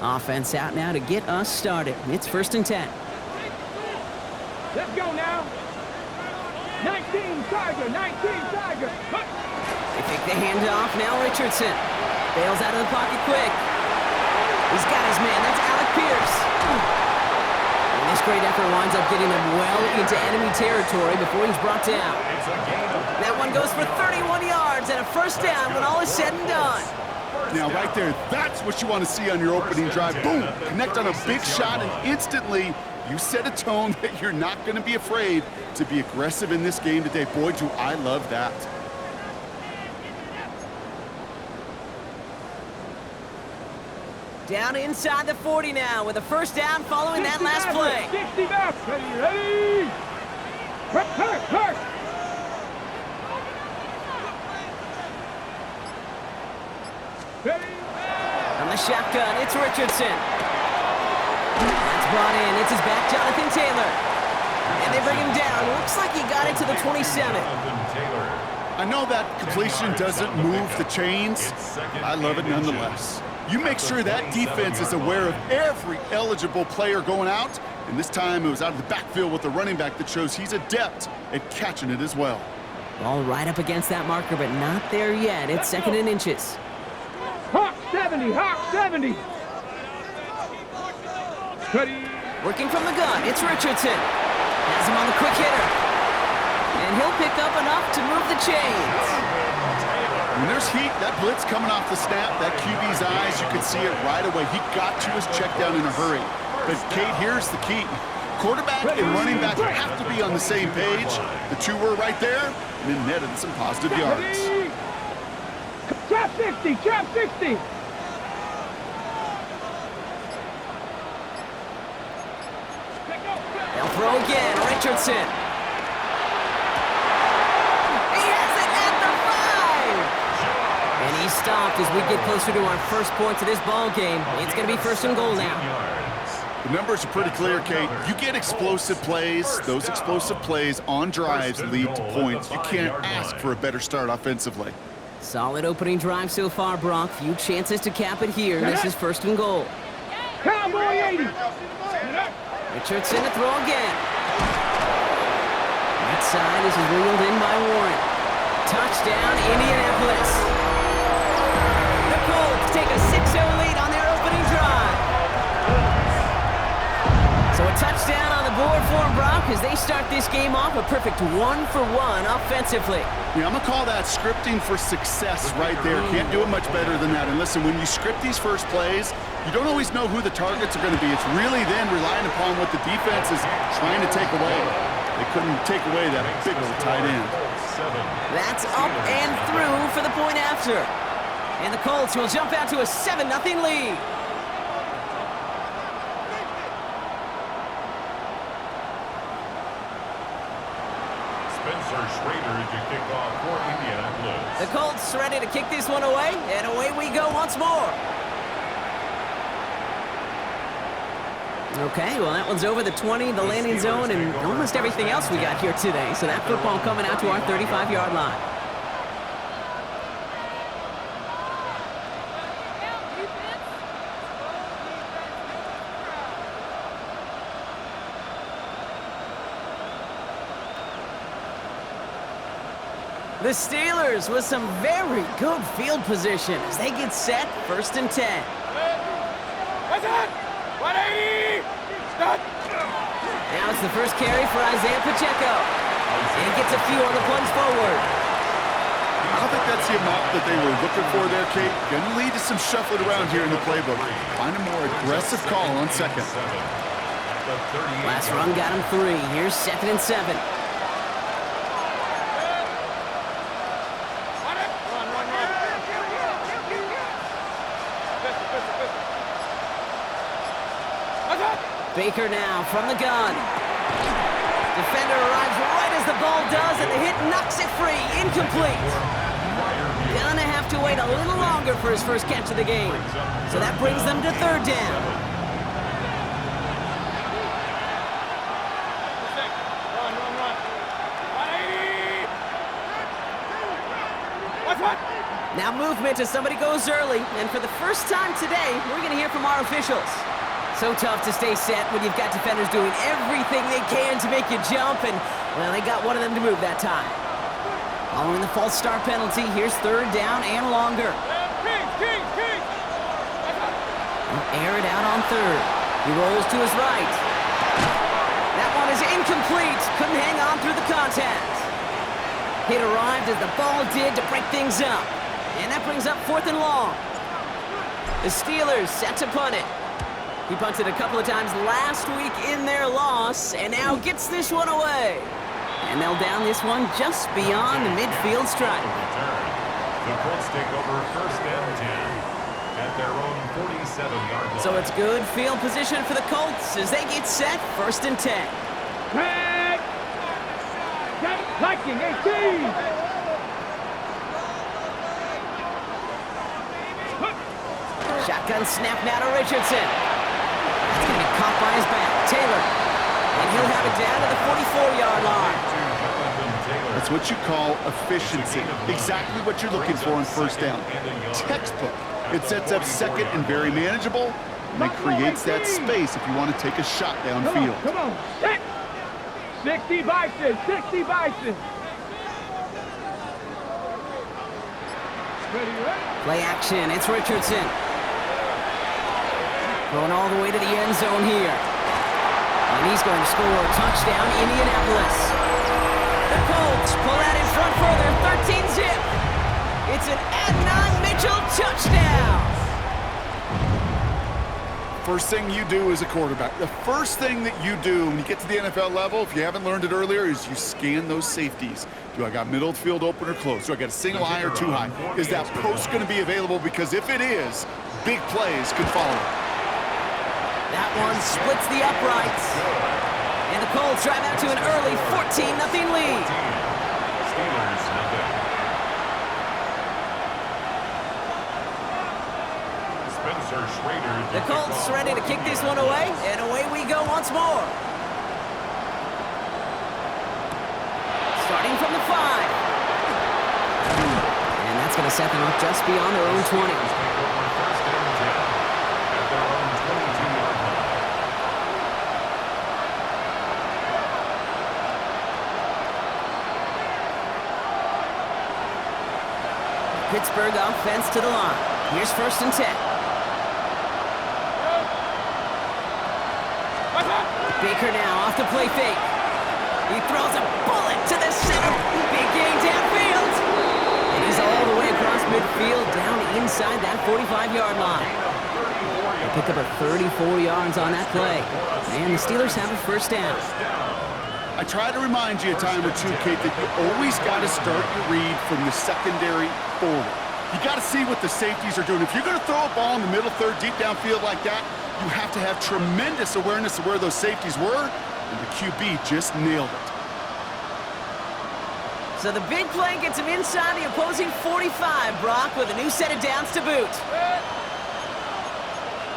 Offense out now to get us started. It's 1st and 10. Let's go now. 19 Tiger, 19 Tiger. They take the handoff. Now Richardson bails out of the pocket quick. He's got his man. That's Alec Pierce. And this great effort winds up getting them well into enemy territory before he's brought down. That one goes for 31 yards and a 1st down when all is said and done. Now, right there, that's what you want to see on your opening drive. Boom! Connect on a big shot, and instantly you set a tone that you're not going to be afraid to be aggressive in this game today. Boy, do I love that. Down inside the 40 now with a 1st down following that last play. 60 back. Ready? Hurt. From the shotgun, it's Richardson. That's brought in. It's his back, Jonathan Taylor. And they bring him down. Looks like he got it to the 27. I know that completion doesn't move the chains. I love it nonetheless. You make sure that defense is aware of every eligible player going out. And this time it was out of the backfield with the running back that shows he's adept at catching it as well. Ball right up against that marker, but not there yet. It's 2nd and inches. Hawk 70, Hawk 70. Ready? Working from the gun, it's Richardson. Has him on the quick hitter. And he'll pick up enough to move the chains. When there's heat, that blitz coming off the snap, that QB's eyes, you can see it right away. He got to his check down in a hurry. But, Kate, here's the key. Quarterback and running back have to be on the same page. The two were right there, and then netted some positive yards. Trap 60, trap 60. They'll throw again, Richardson. He has it at the 5. And he's stopped as we get closer to our first points of this ball game. It's going to be 1st and goal now. The numbers are pretty clear, Kate. You get explosive plays. Those explosive plays on drives lead to points. You can't ask for a better start offensively. Solid opening drive so far, Brock. Few chances to cap it here. This is 1st and goal. Cowboy 80. Richardson to throw again. Right side, this is reeled in by Warren. Touchdown, Indianapolis. The Colts take a 6-0 lead on their opening drive. So a touchdown on the board for them, Brock, as they start this game off a perfect 1-for-1 offensively. Yeah, I'm going to call that scripting for success right there. Can't do it much better than that. And listen, when you script these first plays, you don't always know who the targets are going to be. It's really then relying upon what the defense is trying to take away. They couldn't take away that big old tight end. That's up and through for the point after. And the Colts will jump out to a 7-0 lead. The Colts ready to kick this one away, and away we go once more. Okay, well, that one's over the 20, the landing zone, and almost everything else we got here today. So that football coming out to our 35-yard line. The Steelers with some very good field position as they get set, 1st and 10. What's that? 180! Stop! Now it's the first carry for Isaiah Pacheco. And he gets a few on the plunge forward. I don't think that's the amount that they were looking for there, Kate. Going to lead to some shuffling around here in the playbook. Find a more aggressive call on 2nd. Last run got him 3. Here's 2nd and 7. Baker now from the gun. Defender arrives right as the ball does, and the hit knocks it free. Incomplete. Gonna have to wait a little longer for his first catch of the game. So that brings them to 3rd down. Now movement as somebody goes early, and for the first time today, we're going to hear from our officials. So tough to stay set when you've got defenders doing everything they can to make you jump, and, well, they got one of them to move that time. Following the false start penalty, here's third down and longer. He'll air it out on third. He rolls to his right. That one is incomplete. Couldn't hang on through the contact. Hit arrived as the ball did to break things up. And that brings up 4th and long. The Steelers set to punt it. He punted a couple of times last week in their loss, and now gets this one away. And they'll down this one just beyond the midfield stripe. The Colts take over 1st and 10 at their own 47-yard line. So it's good field position for the Colts as they get set 1st and 10. Tag! Liking 18! Shotgun snap now to Richardson. That's going to be caught by his back. Taylor. And he'll have it down to the 44-yard line. That's what you call efficiency. Exactly what you're looking for on 1st down. Textbook. It sets up 2nd and very manageable, and it creates that space if you want to take a shot downfield. Come on, set! 60 Bison, 60 Bison. Ready? Play action. It's Richardson. Going all the way to the end zone here. And he's going to score a touchdown, Indianapolis. The Colts pull out in front further, 13-zip. It's an Adnan Mitchell touchdown. First thing you do as a quarterback, the first thing that you do when you get to the NFL level, if you haven't learned it earlier, is you scan those safeties. Do I got middle field open or close? Do I got a single high or two high? Is that post going to be available? Because if it is, big plays could follow. That one splits the uprights. And the Colts drive out to an early 14-0 lead. Steelers nothing. Spencer Schrader. The Colts ready to kick this one away, and away we go once more. Starting from the 5. And that's going to set them up just beyond their own 20. Pittsburgh offense to the line. Here's 1st and 10. Baker now off the play fake. He throws a bullet to the center. Big gain downfield. And he's all the way across midfield down inside that 45-yard line. They pick up a 34 yards on that play. And the Steelers have a 1st down. I try to remind you a time or two, Kate, that you always got to start your read from the secondary forward. You got to see what the safeties are doing. If you're going to throw a ball in the middle third, deep downfield like that, you have to have tremendous awareness of where those safeties were, and the QB just nailed it. So the big play gets him inside the opposing 45, Brock, with a new set of downs to boot.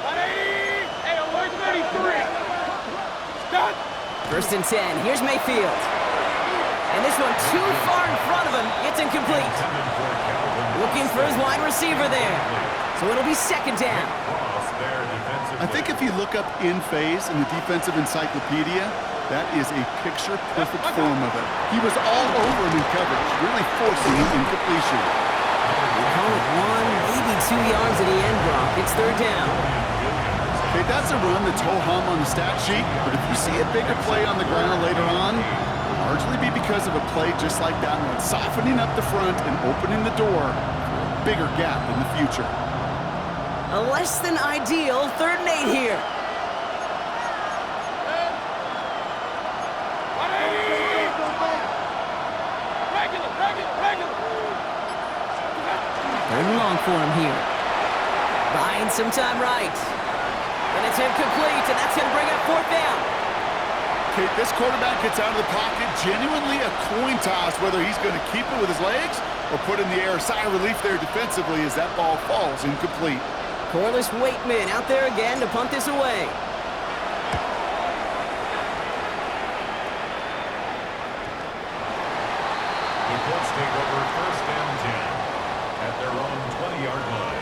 180! Hey, alert 33! Stop! 1st and 10. Here's Mayfield. And this one too far in front of him. It's incomplete. Looking for his wide receiver there. So it'll be 2nd down. I think if you look up in phase in the defensive encyclopedia, that is a picture-perfect form of it. He was all over him in coverage, really forcing him incompletion. We call it 1, maybe 2 yards at the end, Brock. It's 3rd down. Okay, that's a run that's ho-hum on the stat sheet, but if you see a bigger play on the ground later on, it'll largely be because of a play just like that one, softening up the front and opening the door for a bigger gap in the future. A less than ideal 3rd and 8 here. 3rd and long for him here. Buying some time right. And it's incomplete, and that's going to bring up 4th down. Okay, this quarterback gets out of the pocket, genuinely a coin toss, whether he's going to keep it with his legs or put in the air. Sigh of relief there defensively as that ball falls incomplete. Corliss Waitman out there again to punt this away. The Colts take over 1st and 10 at their own 30-yard line.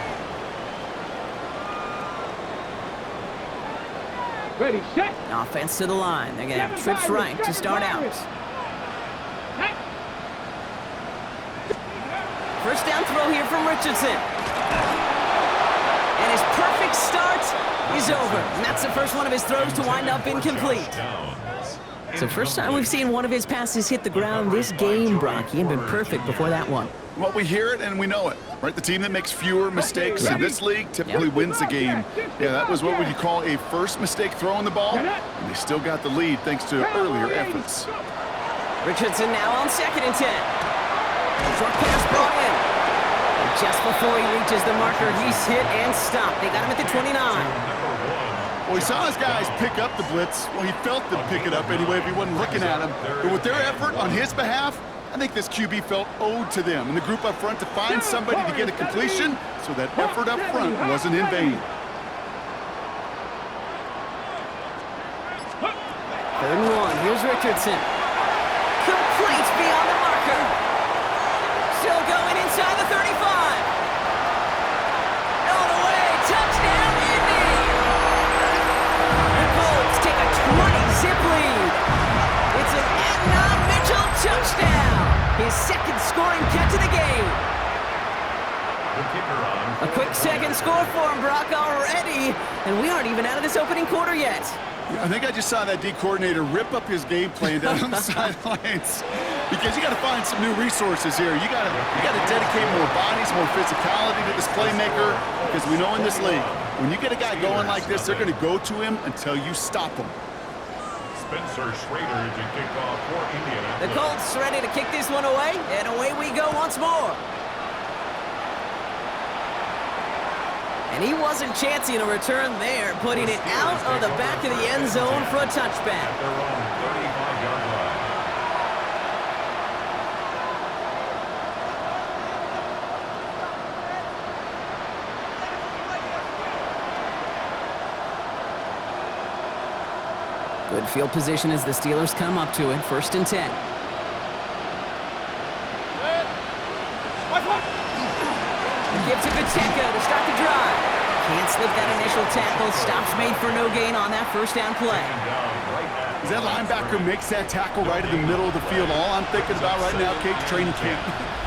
Ready, set. Offense to the line. They're going to have trips right to start out. First down throw here from Richardson. And his perfect start is over. And that's the first one of his throws to wind up incomplete. So first time we've seen one of his passes hit the ground this game, Brock. He had been perfect before that one. Well, we hear it and we know it, right? The team that makes fewer mistakes in this league typically wins the game. Yeah, that was what would you call a first mistake throwing the ball, and they still got the lead thanks to earlier efforts. Richardson now on 2nd and 10. Short pass brought in. And just before he reaches the marker, he's hit and stopped. They got him at the 29. Well, he saw his guys pick up the blitz. Well, he felt them pick it up anyway if he wasn't looking at him. But with their effort on his behalf, I think this QB felt owed to them and the group up front to find somebody to get a completion, so that effort up front wasn't in vain. 3rd and 1. Here's Richardson. Complete beyond the marker. Still going inside the 35. All the way. Touchdown, Indy. The Colts take a 20-zip lead. It's an Adnan Mitchell touchdown. His 2nd scoring catch of the game. A quick 2nd score for him, Brock, already. And we aren't even out of this opening quarter yet. I think I just saw that D coordinator rip up his game plan down on the sidelines, because you got to find some new resources here. You got to dedicate more bodies, more physicality to this playmaker, because we know in this league, when you get a guy going like this, they're going to go to him until you stop him. Spencer Schrader to kick off for Indianapolis. The Colts ready to kick this one away, and away we go once more. And he wasn't chancing a return there, putting it out of the back of the end zone for a touchback. At their own 35-yard line. Good field position as the Steelers come up to it. 1st and 10. The give to Pacheco to start the drive. Can't slip that initial tackle. Stops made for no gain on that 1st down play. As that linebacker makes that tackle right in the middle of the field, all I'm thinking about right now, Kate, training camp.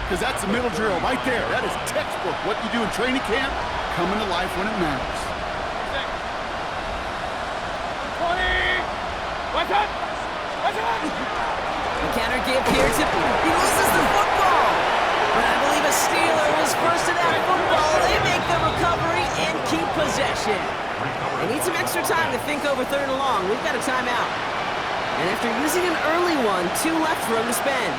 Because that's the middle drill right there. That is textbook. What you do in training camp, coming to life when it matters. The counter give here to... He loses the football. But I believe a Steeler was first to that football. They make the recovery and keep possession. They need some extra time to think over 3rd and long. We've got a timeout. And after using an early one, 2 left for him to spend.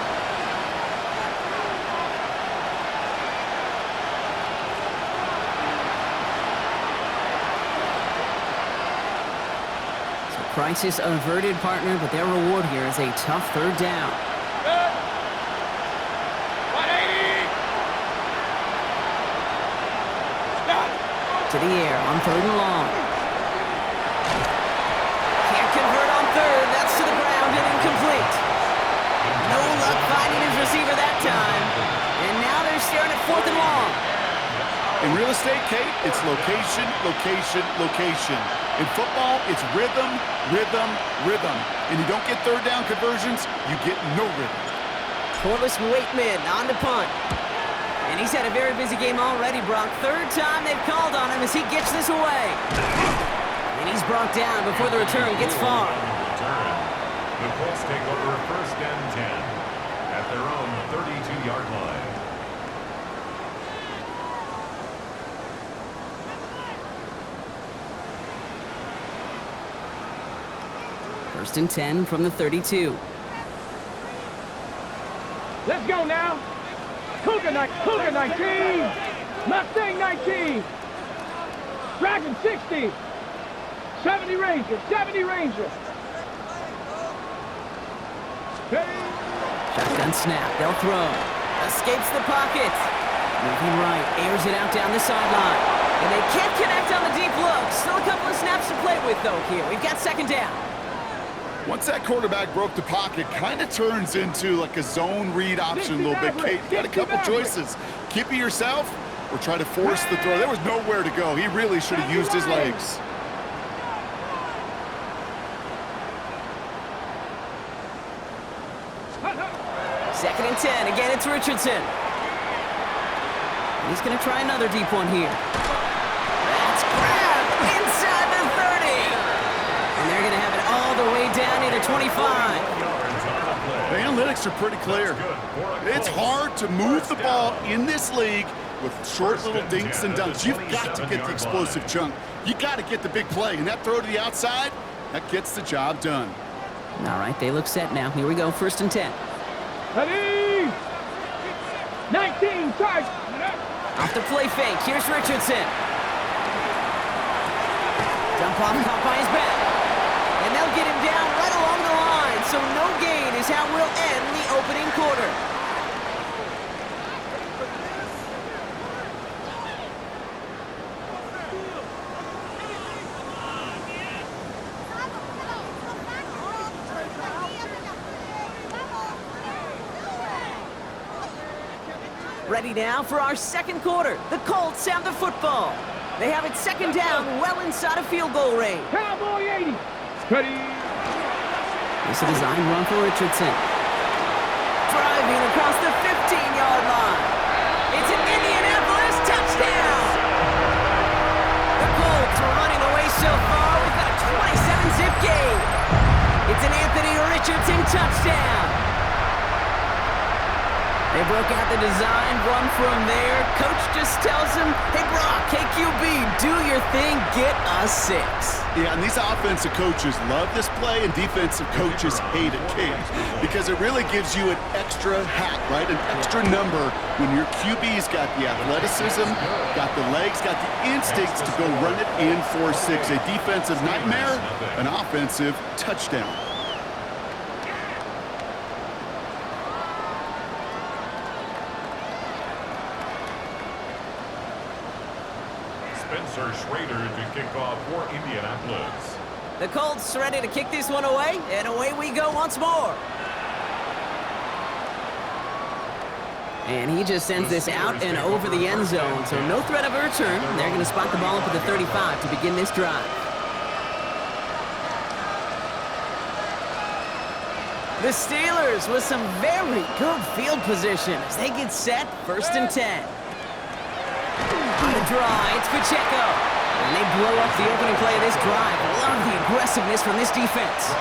So crisis averted, partner, but their reward here is a tough 3rd down. To the air on 3rd and long. Can't convert on 3rd. That's to the ground and incomplete. No luck finding his receiver that time. And now they're staring at 4th and long. In real estate, Kate, it's location, location, location. In football, it's rhythm, rhythm, rhythm. And you don't get 3rd down conversions, you get no rhythm. Corliss Waitman on the punt. And he's had a very busy game already, Brock. 3rd time they've called on him as he gets this away. And he's brought down before the return gets far. The Colts take over 1st and 10 at their own 32-yard line. First and 10 from the 32. Let's go now. Cougar 19. Mustang 19. Dragon 60. 70 Ranger. 70 Ranger. Shotgun snap. They'll throw. Escapes the pocket. Moving right. Airs it out down the sideline. And they can't connect on the deep look. Still a couple of snaps to play with, though, here. We've got 2nd down. Once that quarterback broke the pocket, kind of turns into like a zone read option a little bit, Kate. You got a couple choices. Keep it yourself or try to force the throw. There was nowhere to go. He really should have used his legs. Second and 10. Again, it's Richardson. He's going to try another deep one here. That's grabbed inside the 30. And they're going to have it all the way down near the 25. The analytics are pretty clear. It's hard to move the ball in this league with short little dinks and dunks. You've got to get the explosive chunk. You got to get the big play. And that throw to the outside, that gets the job done. All right, they look set now. Here we go, 1st and 10. Ready? 19, charge. Off the play fake, here's Richardson. Dump off, caught by his back. And they'll get him down right along the line, so no gain is how we'll end the opening quarter. Ready now for our second quarter. The Colts have the football. They have it 2nd down, well inside of field goal range. Cowboy 80. Ready? This is a design run for Richardson. Driving across the 15-yard line. It's an Indianapolis touchdown. The Colts are running away so far. We've got a 27-zip game. It's an Anthony Richardson touchdown. They broke out the design, run from there. Coach just tells him, hey, Brock, hey, QB, do your thing, get us 6. Yeah, and these offensive coaches love this play, and defensive coaches hate it, Kate, because it really gives you an extra hat, right? An extra number when your QB's got the athleticism, got the legs, got the instincts to go run it in for 6. A defensive nightmare, an offensive touchdown. Spencer Schrader to kick off for Indianapolis. The Colts ready to kick this one away, and away we go once more. And he just sends this out and over the end zone, so no threat of a return. They're going to spot the ball up at the 35 to begin this drive. The Steelers with some very good field position as they get set, 1st and 10. On the draw, it's Pacheco. And they blow up the opening play of this drive. Love the aggressiveness from this defense.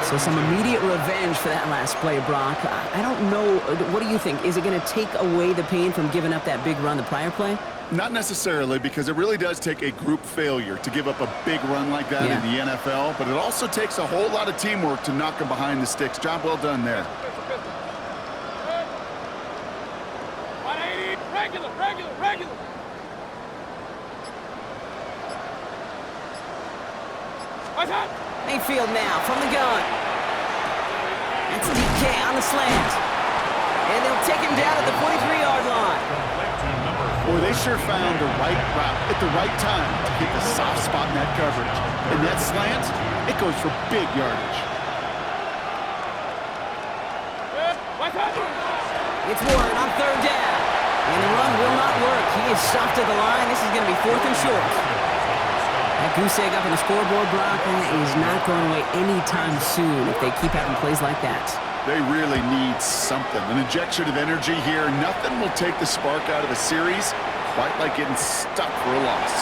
So some immediate revenge for that last play, Brock. I don't know. What do you think? Is it going to take away the pain from giving up that big run the prior play? Not necessarily, because it really does take a group failure to give up a big run like that in the NFL, but it also takes a whole lot of teamwork to knock them behind the sticks. Job well done there. 180, regular. Mayfield now from the gun. That's DK on the slant. And they'll take him down at the 43-yard line. Boy, they sure found the right route at the right time to hit the soft spot in that coverage. And that slant, it goes for big yardage. It's Warren on 3rd down. And the run will not work. He is stopped at the line. This is going to be 4th and short. That goose egg up on the scoreboard, Brock, is not going away anytime soon if they keep having plays like that. They really need something. An injection of energy here. Nothing will take the spark out of a series quite like getting stuck for a loss.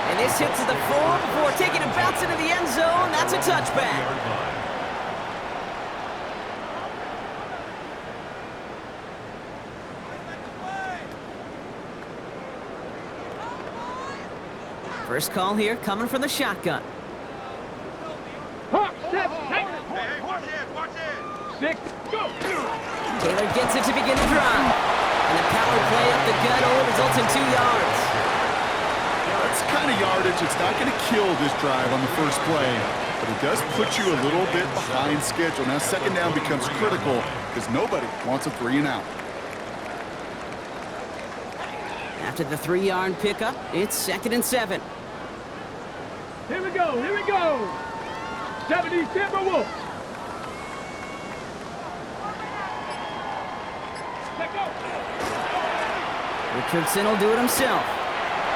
And this hits the 4 before taking a bounce into the end zone. That's a touchback. First call here coming from the shotgun. Hawk, step, hey, watch it. 6, go. Taylor gets it to begin the drive. And the power play up the gut only results in 2 yards. That's the kind of yardage. It's not going to kill this drive on the first play, but it does put you a little bit behind schedule. Now 2nd down becomes critical because nobody wants a 3 and out. After the 3-yard pickup, it's 2nd and 7. Here we go. 70 Timberwolves. Here Richardson will do it himself.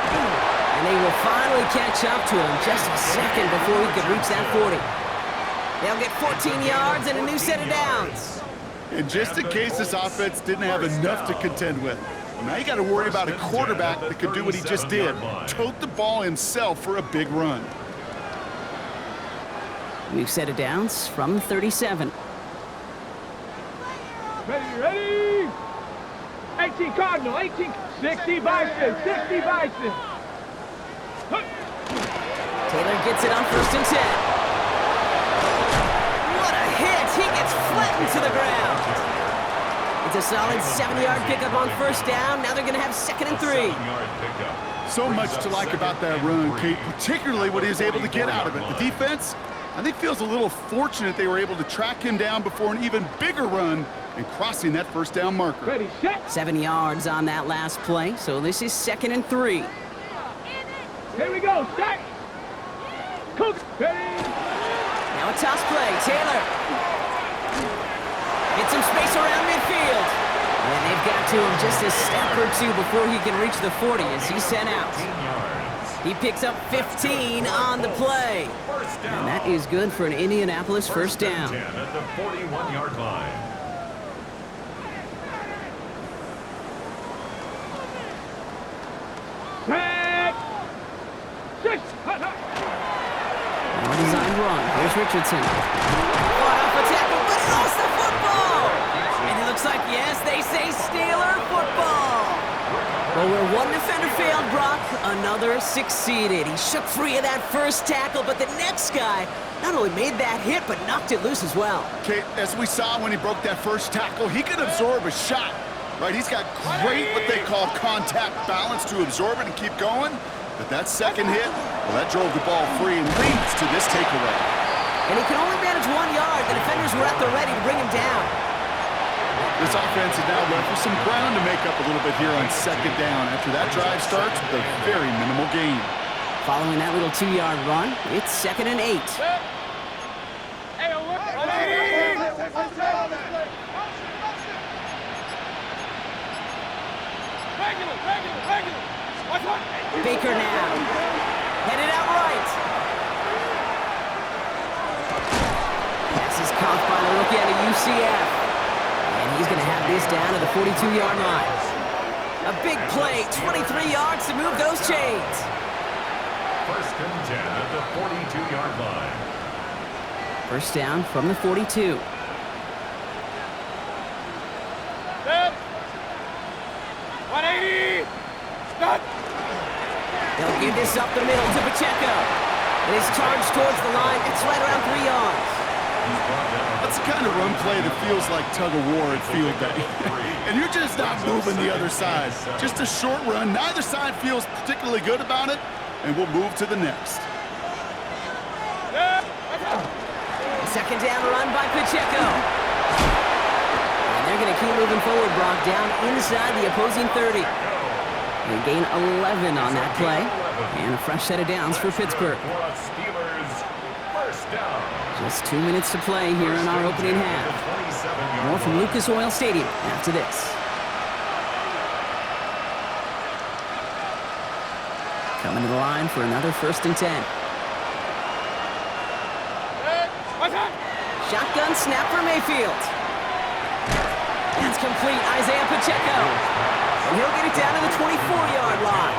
And they will finally catch up to him just a second before he could reach that 40. They'll get 14 yards and a new set of downs. And just in case this offense didn't have enough to contend with, now you got to worry about a quarterback that could do what he just did, tote the ball himself for a big run. New set of downs from 37. Ready? 18 Cardinal, 18, 60 Bison, 60 Bison. Taylor gets it on 1st and 10. What a hit! He gets flattened to the ground. It's a solid 7-yard pickup on 1st down. Now they're going to have 2nd and 3. So much to like about that run, Kate, particularly what he was able to get out of it. The defense, I think, feels a little fortunate they were able to track him down before an even bigger run and crossing that 1st down marker. Ready, set. 7 yards on that last play, so this is 2nd and 3. Here we go, set. Cook, ready. Now a toss play, Taylor. Get some space around midfield. And they've got to him just a step or two before he can reach the 40 as he's sent out. He picks up 15 on the play. And that is good for an Indianapolis 1st down. At the 41-yard line. Set. Six. Well-designed run. Here's Richardson. Fought off a tackle, but he lost the football. And it looks like, yes, they say Steeler football. Well, where one defender failed, Brock, another succeeded. He shook free of that 1st tackle, but the next guy not only made that hit, but knocked it loose as well. Kate, as we saw when he broke that 1st tackle, he can absorb a shot, right? He's got great, what they call, contact balance to absorb it and keep going. But that 2nd hit, well, that drove the ball free and leads to this takeaway. And he can only manage 1 yard. The defenders were at the ready to bring him down. This offense is now left with some ground to make up a little bit here on 2nd down after that drive starts with a very minimal gain. Following that little 2-yard run, it's 2nd and 8. Baker now. Headed out right. Pass is caught by the rookie out of UCF. And he's going to have this down to the 42-yard line. A big play, 23 yards to move those chains. 1st and 10 at the 42-yard line. 1st down from the 42. Set. 180. Stop. They'll give this up the middle to Pacheco. And his charge towards the line, it's right around 3 yards. That's the kind of run play that feels like tug-of-war at field day. And you're just not moving the other side. Just a short run. Neither side feels particularly good about it, and we'll move to the next. 2nd down run by Pacheco. And they're going to keep moving forward, Brock, down inside the opposing 30. They gain 11 on that play. And a fresh set of downs for Pittsburgh. Just 2 minutes to play here in our opening half. More from Lucas Oil Stadium after this. Coming to the line for another 1st and 10. Shotgun snap for Mayfield. That's complete. Isaiah Pacheco. And he'll get it down to the 24-yard line.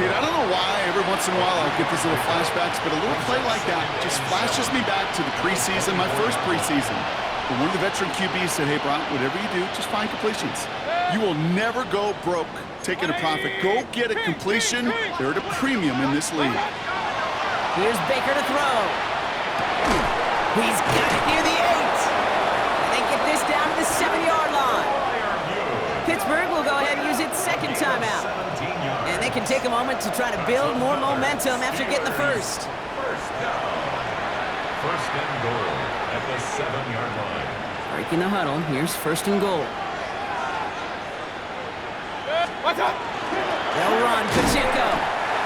Kate, I don't know why every once in a while I'll get these little flashbacks, but a little play like that just flashes me back to the preseason, my first preseason. But one of the veteran QBs said, hey, Brock, whatever you do, just find completions. You will never go broke taking a profit. Go get a completion. They're at a premium in this league. Here's Baker to throw. He's got it near the 8. And they get this down to the 7-yard line. Pittsburgh will go ahead and use its 2nd timeout. And they can take a moment to try to build more momentum after getting the 1st. 1st and goal at the 7-yard line. Breaking the huddle, here's 1st and goal. They'll run, Pacheco.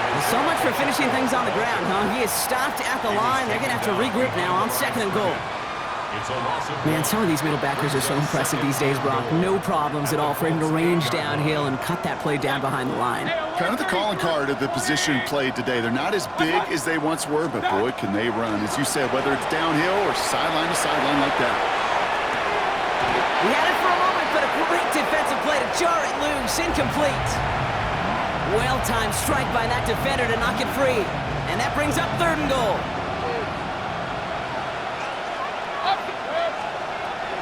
Well, so much for finishing things on the ground, huh? He is stopped at the line. They're going to have to regroup now on 2nd and goal. It's a loss of Man, some of these middle backers are so impressive these days, Brock. No problems at all for him to range downhill and cut that play down behind the line. Kind of the calling card of the position played today. They're not as big as they once were, but boy, can they run. As you said, whether it's downhill or sideline to sideline like that. He had it for a moment, but a great defensive play to jar it loose. Incomplete. Well-timed strike by that defender to knock it free. And that brings up 3rd and goal.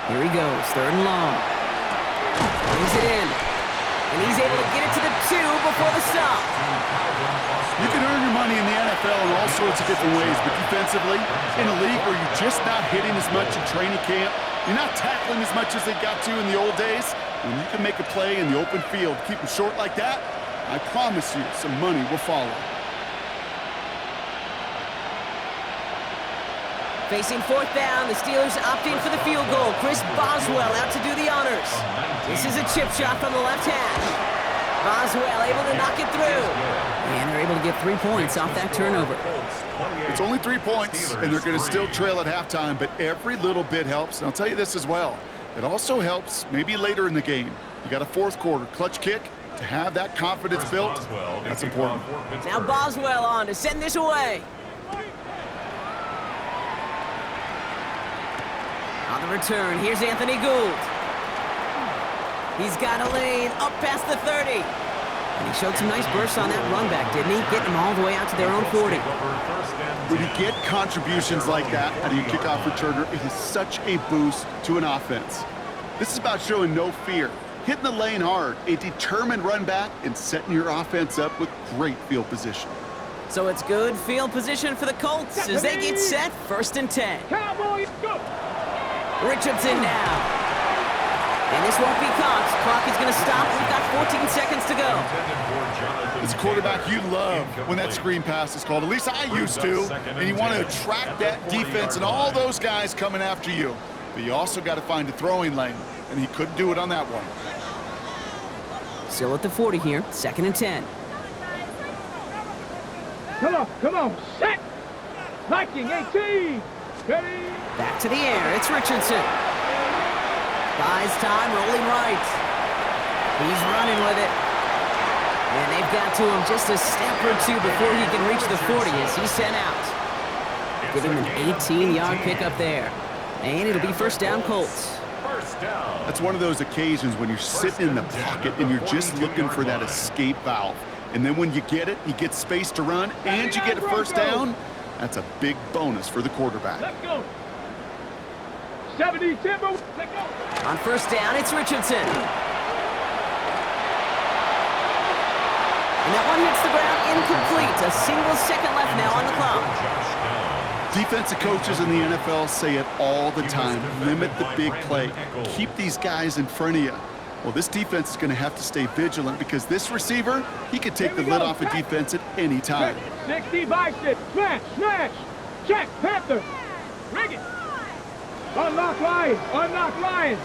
Here he goes, 3rd and long. Brings it in. And he's able to get it to the 2 before the stop. You can earn your money in the NFL in all sorts of different ways, but defensively, in a league where you're just not hitting as much in training camp, you're not tackling as much as they got to in the old days, when you can make a play in the open field, keep them short like that, I promise you some money will follow. Facing 4th down, the Steelers opting for the field goal. Chris Boswell out to do the honors. This is a chip shot from the left hash. Boswell able to knock it through. And they're able to get 3 points off that turnover. It's only 3 points, and they're going to still trail at halftime, but every little bit helps. And I'll tell you this as well. It also helps maybe later in the game. You got a 4th quarter clutch kick. To have that confidence built, that's important. Now Boswell on to send this away. On the return, here's Anthony Gould. He's got a lane up past the 30. And he showed some nice bursts on that run back, didn't he? Getting them all the way out to their own 40. When you get contributions like that out of your kickoff returner, it is such a boost to an offense. This is about showing no fear, hitting the lane hard, a determined run back, and setting your offense up with great field position. So it's good field position for the Colts as they get set, 1st and 10. Cowboys, go! Richardson now. And this won't be caught. Clock is going to stop. We've got 14 seconds to go. As a quarterback, you love when that screen pass is called. At least I used to. And you want to attract that defense and all those guys coming after you. But you also got to find a throwing lane. And he couldn't do it on that one. Still at the 40 here. 2nd and 10. Come on, set! Viking 18! Ready? Back to the air. It's Richardson. Buys time, rolling right. He's running with it. And they've got to him just a step or 2 before he can reach the 40 as he's sent out. Give him an 18-yard pickup there. And it'll be 1st down Colts. That's one of those occasions when you're sitting in the pocket and you're just looking for that escape valve. And then when you get it, you get space to run, and you get a 1st down. That's a big bonus for the quarterback. Let's go! 70 Timber, let's go! On 1st down, it's Richardson. And that one hits the ground incomplete. A single second left now on the clock. Defensive coaches in the NFL say it all the time. Limit the big play. Keep these guys in front of you. Well, this defense is going to have to stay vigilant because this receiver, he could take the lid off a defense at any time. 60 Bison, smash, smash, check, Panther, rig it. Unlock Lions,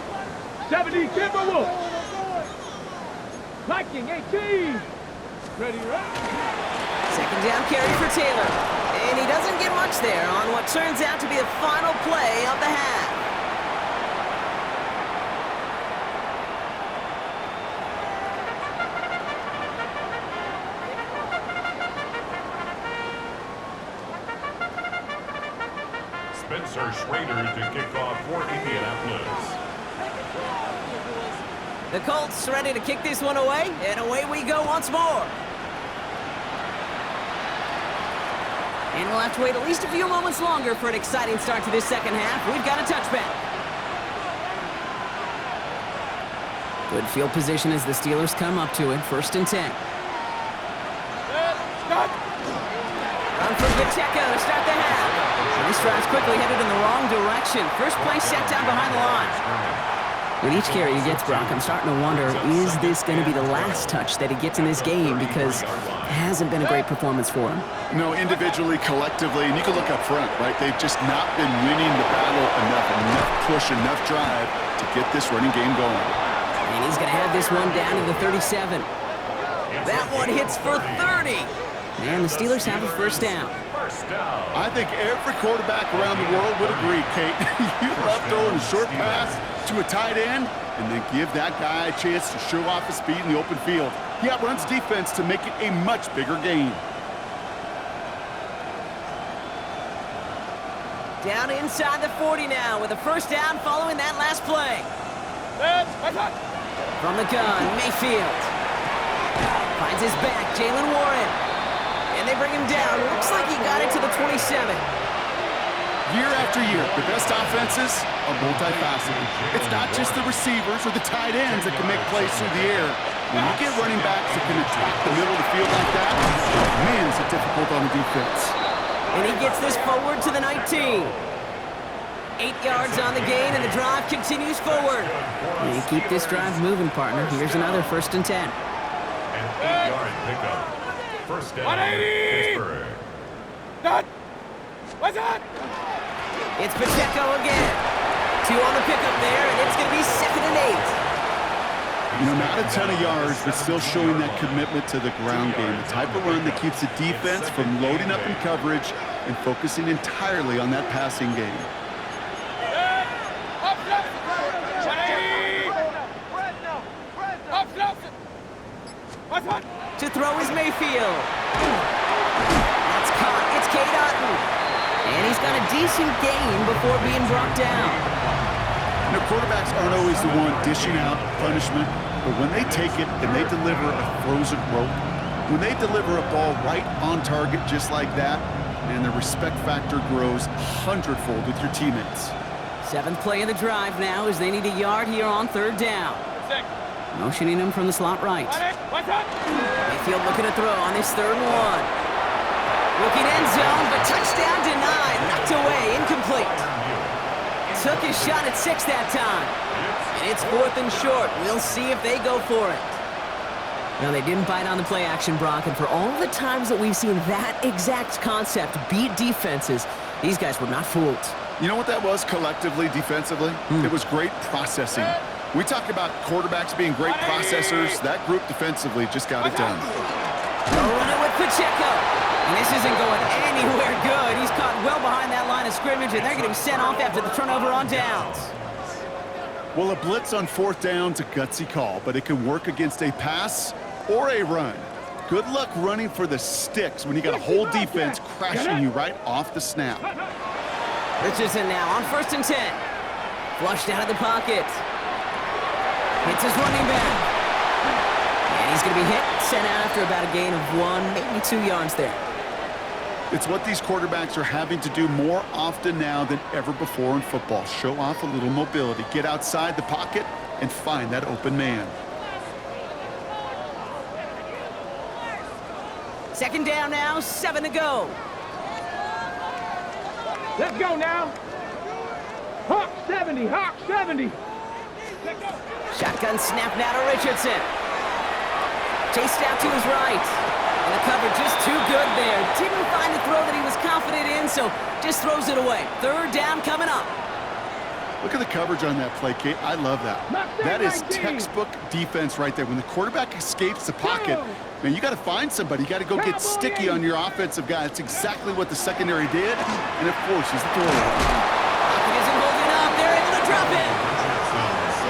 70 Timberwolves. Viking 18. Ready, right? 2nd down carry for Taylor. And he doesn't get much there on what turns out to be the final play of the half. Spencer Schrader to kick off for Indianapolis. The Colts ready to kick this one away, and away we go once more. And we'll have to wait at least a few moments longer for an exciting start to this 2nd half. We've got a touchback. Good field position as the Steelers come up to it, 1st and 10. Run from Pacheco to start the half. And this drive's quickly headed in the wrong direction. First play set down behind the line. With each carry he gets, Brock, I'm starting to wonder, is this going to be the last touch that he gets in this game? Because it hasn't been a great performance for him. No, individually, collectively, and you can look up front, right? They've just not been winning the battle enough push, enough drive to get this running game going. And he's going to have this one down to the 37. That one hits for 30. And the Steelers have a 1st down. First down. I think every quarterback around the world would agree, Kate. You love throwing a short pass to a tight end and then give that guy a chance to show off his speed in the open field. He outruns defense to make it a much bigger gain. Down inside the 40 now with a first down following that last play. From the gun, Mayfield. Finds his back, Jalen Warren. And they bring him down. Looks like he got it to the 27. Year after year, the best offenses are multifaceted. It's not just the receivers or the tight ends that can make plays through the air. When you get running backs that can attack the middle of the field like that, man, is it difficult on the defense. And he gets this forward to the 19. 8 yards on the gain, and the drive continues forward. You keep this drive moving, partner. Here's another 1st and 10. An 8-yard pickup. First down, Pittsburgh. What's that? It's Pacheco again. 2 on the pickup there, and it's going to be 2nd and 8. You know, not a ton of yards, but still showing that commitment to the ground game. The type of run that keeps the defense from loading up in coverage and focusing entirely on that passing game. To throw is Mayfield. That's caught. It's Cade Otton. And he's got a decent gain before being brought down. You know, quarterbacks aren't always the one dishing out punishment, but when they take it and they deliver a frozen rope, when they deliver a ball right on target just like that, and the respect factor grows 100-fold with your teammates. 7th play of the drive now as they need a yard here on 3rd down. Motioning him from the slot right. Mayfield looking to throw on this 3rd and 1. Looking end zone, but touchdown denied. Knocked away, incomplete. Took his shot at 6 that time. And it's 4th and short. We'll see if they go for it. Now, they didn't bite on the play action, Brock, and for all the times that we've seen that exact concept beat defenses, these guys were not fooled. You know what that was collectively, defensively? It was great processing. We talk about quarterbacks being great processors. That group defensively just got it done. They'll run it with Pacheco. And this isn't going anywhere good. He's caught well behind that line of scrimmage, and they're going to be sent off after the turnover on downs. Well, a blitz on 4th down's a gutsy call, but it can work against a pass or a run. Good luck running for the sticks when you got a whole defense crashing you right off the snap. Richardson now on 1st and 10. Flushed out of the pocket. Hits his running back. And he's going to be hit, sent out after about a gain of 1, maybe 2 yards there. It's what these quarterbacks are having to do more often now than ever before in football. Show off a little mobility. Get outside the pocket and find that open man. 2nd down now, 7 to go. Let's go now. Hawk 70, Hawk 70. Shotgun snap now to Richardson. Chased out to his right. And the cover just too good there. Didn't find the throw that he was confident in, so just throws it away. 3rd down coming up. Look at the coverage on that play, Kate. I love that. That is textbook defense right there. When the quarterback escapes the pocket, man, you got to find somebody. You got to go get sticky on your offensive guy. That's exactly what the secondary did, and it forces the throw. Pocket isn't holding up. They're able to drop it.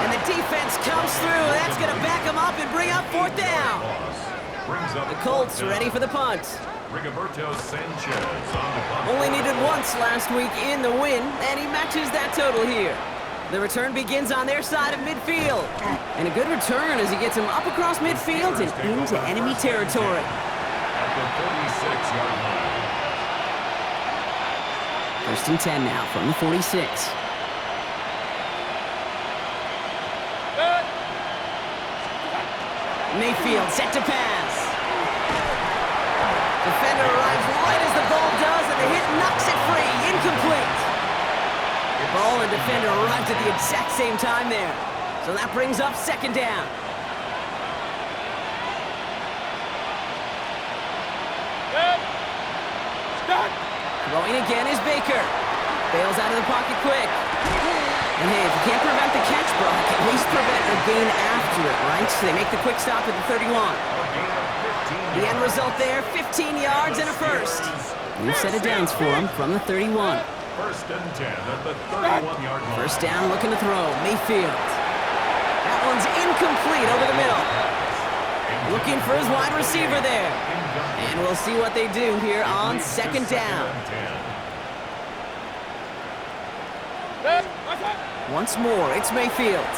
And the defense comes through. That's going to back them up and bring up 4th down. The Colts ready for the punt. Rigoberto Sanchez on the punt. Only needed once last week in the win, and he matches that total here. The return begins on their side of midfield. And a good return as he gets him up across midfield and into enemy territory. At the 46-yard line. 1st and 10 now from the 46. Mayfield set to pass. Defender arrives right as the ball does, and the hit knocks it free. Incomplete. Ball and defender arrived at the exact same time there. So that brings up 2nd down. Throwing again is Baker. Bails out of the pocket quick. And hey, if you can't prevent the catch, Brock, at least prevent a gain after it, right? So they make the quick stop at the 31. The end result there, 15 yards and a first. New set of downs for him from the 31. First and 10 at the 31-yard line. First down, looking to throw. Mayfield. That one's incomplete over the middle. Looking for his wide receiver there. And we'll see what they do here on second down. Once more, it's Mayfield.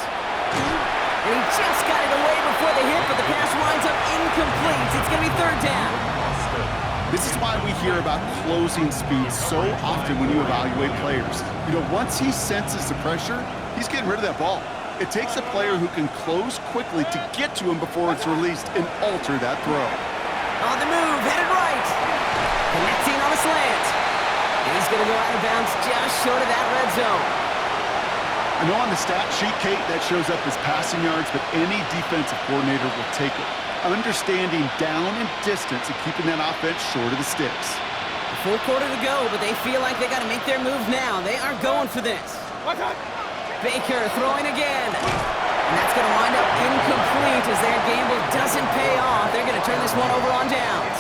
And he just got it away before the hit, but the pass winds up incomplete. It's going to be third down. This is why we hear about closing speed so often when you evaluate players. You know, once he senses the pressure, he's getting rid of that ball. It takes a player who can close quickly to get to him before it's released and alter that throw. On the move, headed right. Connecting on a slant. And he's going to go out of bounds just short of that red zone. I know on the stat sheet, Kate, that shows up as passing yards, but any defensive coordinator will take it. Understanding down and distance and keeping that offense short of the sticks. A full quarter to go, but they feel like they got to make their move now. They are going for this. Baker throwing again. And that's going to wind up incomplete as their gamble doesn't pay off. They're going to turn this one over on downs.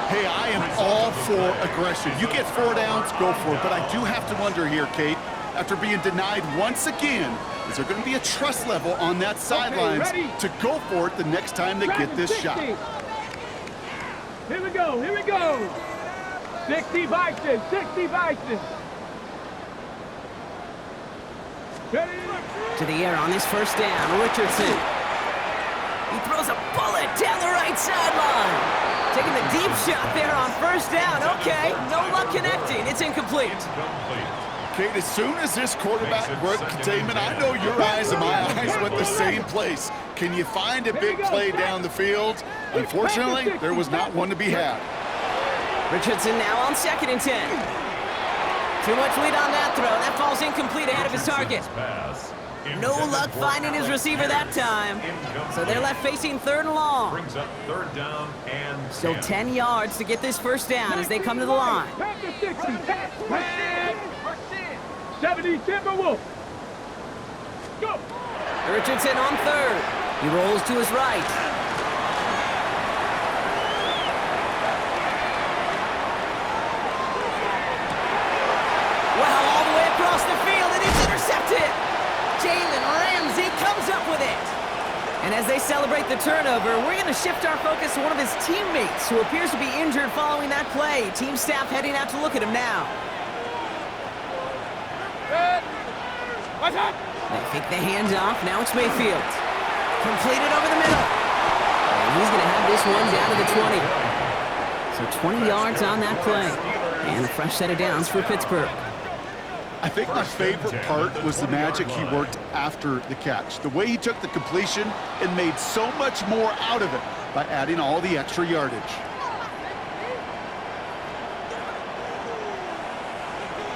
Hey, I am all for aggression. You get 4 downs, go for it. But I do have to wonder here, Kate, after being denied once again, is there going to be a trust level on that sidelines to go for it the next time they get this shot? Here we go, here we go. 60 Bison, 60 Bison. To the air on this first down, Richardson. He throws a bullet down the right sideline. Taking the deep shot there on first down. Okay, no luck connecting. It's incomplete. Kate, as soon as this quarterback broke containment, I know your eyes and my eyes went the same place. Can you find a big play down the field? Unfortunately, there was not one to be had. Richardson now on 2nd and 10. Too much lead on that throw. That falls incomplete ahead of his target. No luck finding his receiver that time. So they're left facing 3rd and long. Brings up 3rd down and Still 10 yards to get this first down as they come to the line. 70 Timberwolves. Go. Richardson on 3rd. He rolls to his right. Wow, all the way across the field, and it's intercepted. Jalen Ramsey comes up with it. And as they celebrate the turnover, we're going to shift our focus to one of his teammates who appears to be injured following that play. Team staff heading out to look at him now. They fake the handoff. Now it's Mayfield. Completed over the middle. And he's going to have this one down to the 20. So 20 yards on that play. And a fresh set of downs for Pittsburgh. I think my favorite part was the magic he worked after the catch. The way he took the completion and made so much more out of it by adding all the extra yardage.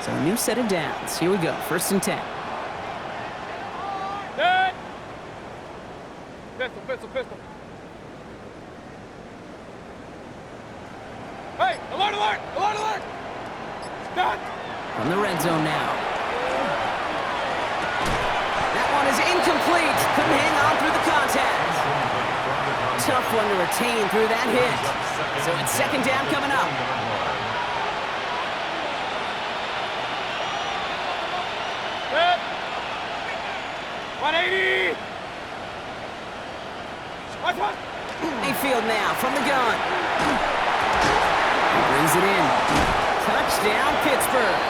So a new set of downs. Here we go. 1st and 10. Pistol. Hey, alert! Stop! From the red zone now. That one is incomplete. Couldn't hang on through the contact. Tough one to retain through that hit. So it's 2nd down coming up. Set. 180. Mayfield now from the gun. He brings it in. Touchdown, Pittsburgh.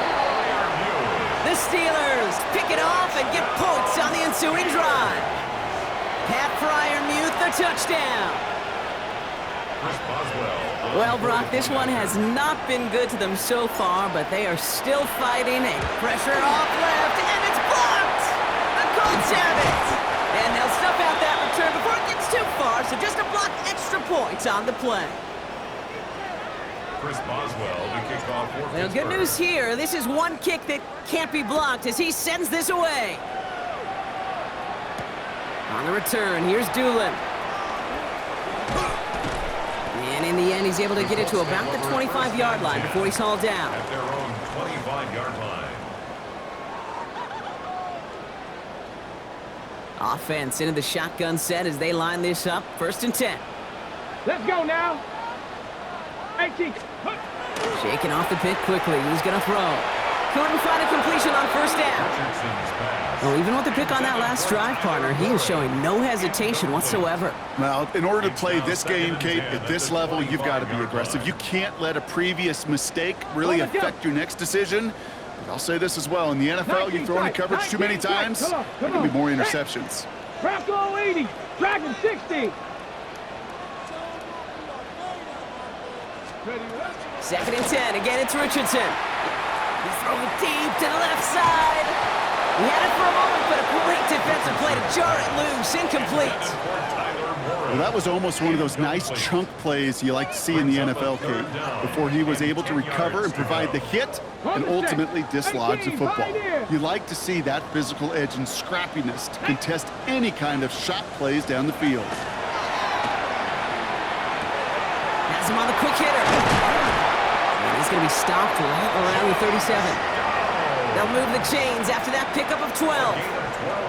The Steelers pick it off and get points on the ensuing drive. Pat Fryermuth, the touchdown. Well, Brock, this one has not been good to them so far, but they are still fighting. A pressure off left, and it's blocked. The Colts have it. And they'll stuff out that return before it gets too far, so just a block extra points on the play. Chris Boswell to kick off for Well, good news here. This is one kick that can't be blocked as he sends this away. On the return, here's Doolin. And in the end, he's able to get it to about the 25-yard line before he's hauled down. At their own 25-yard line. Offense into the shotgun set as they line this up. 1st and 10. Let's go now. 18. Shaking off the pick quickly. He's going to throw. Couldn't find a completion on first down. Well, even with the pick on that last drive, partner, he is showing no hesitation whatsoever. Well, in order to play this game, Kate, at this level, you've got to be aggressive. You can't let a previous mistake really affect your next decision. But I'll say this as well. In the NFL, you throw into coverage too many times, there can be more interceptions. Bronco 80, Dragon 60. Second and 10. Again, it's Richardson. He's throwing deep to the left side. He had it for a moment, but a great defensive play to jar it loose. Incomplete. Well, that was almost one of those nice chunk plays you like to see in the NFL, Kate, before he was able to recover and provide the hit and ultimately dislodge the football. You like to see that physical edge and scrappiness to contest any kind of shot plays down the field. Has him on the quick hitter. And he's going to be stopped right around the 37. They'll move the chains after that pickup of 12.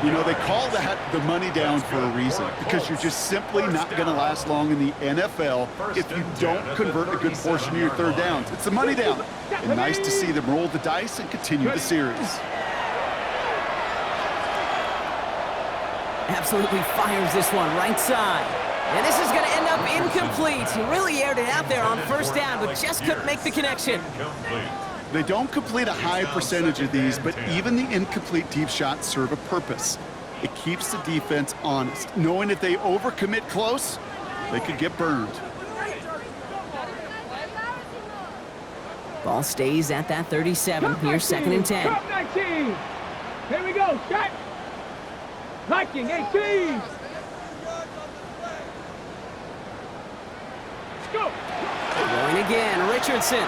You know, they call that the money down for a reason, because you're just simply not going to last long in the NFL if you don't convert a good portion of your third downs. It's the money down. And nice to see them roll the dice and continue the series. Absolutely fires this one right side. And this is going to end up incomplete. He really aired it out there on first down, but just couldn't make the connection. They don't complete a high percentage of these, but even the incomplete deep shots serve a purpose. It keeps the defense honest, knowing if they overcommit close, they could get burned. Ball stays at that 37. Here's second and 10. Drop 19. Here we go. Shot. Viking 18. Go. Going again, Richardson.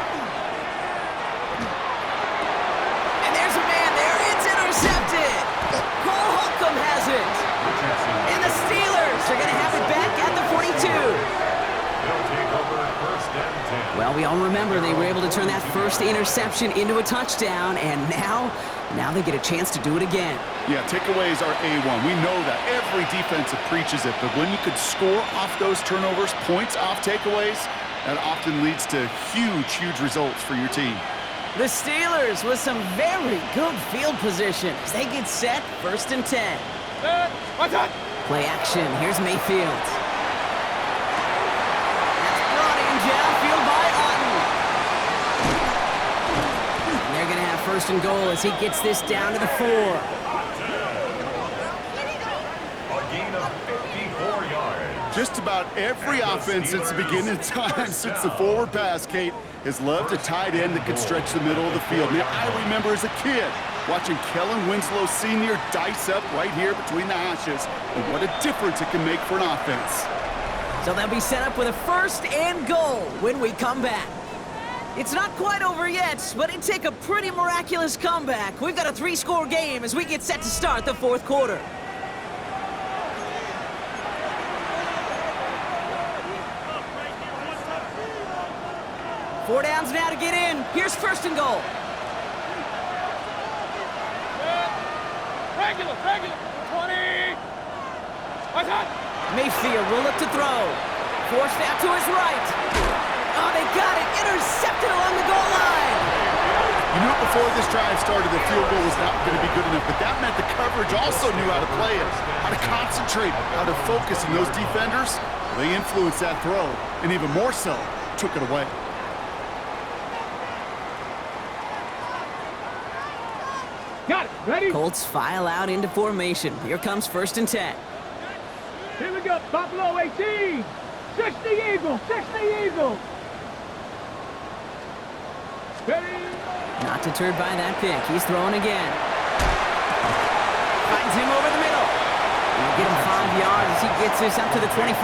And there's a man there. It's intercepted. Cole Holcomb has it. And the Steelers are going to have it back at the 42. Well, we all remember they were able to turn that first interception into a touchdown, and now they get a chance to do it again. Yeah, takeaways are A1. We know that. Every defensive preaches it, but when you could score off those turnovers, points off takeaways, that often leads to huge results for your team. The Steelers with some very good field position as they get set, first and 10. Play action, here's Mayfield. That's brought in downfield by Otten. And they're going to have first and goal as he gets this down to the 4. Just about every offense since the beginning of time, since the forward pass, Kate, has loved a tight end that can stretch the middle of the field. Now, I remember as a kid watching Kellen Winslow Sr. dice up right here between the hashes, and what a difference it can make for an offense. So they'll be set up with a first and goal when we come back. It's not quite over yet, but it'd take a pretty miraculous comeback. We've got a 3-score game as we get set to start the fourth quarter. Four downs now to get in. Here's first and goal. Regular. 20. Mayfield will look to throw. Forced out to his right. Oh, they got it. Intercepted along the goal line. You knew before this drive started the field goal was not going to be good enough, but that meant the coverage also knew how to play it, how to concentrate, how to focus, and those defenders, they influenced that throw, and even more so, took it away. Got it. Ready? Colts file out into formation. Here comes first and 10. Here we go. Buffalo 18. 60 Eagles. 60 Eagles. Ready? Not deterred by that pick. He's throwing again. Finds him over the middle. He'll get him 5 yards as he gets this up to the 25.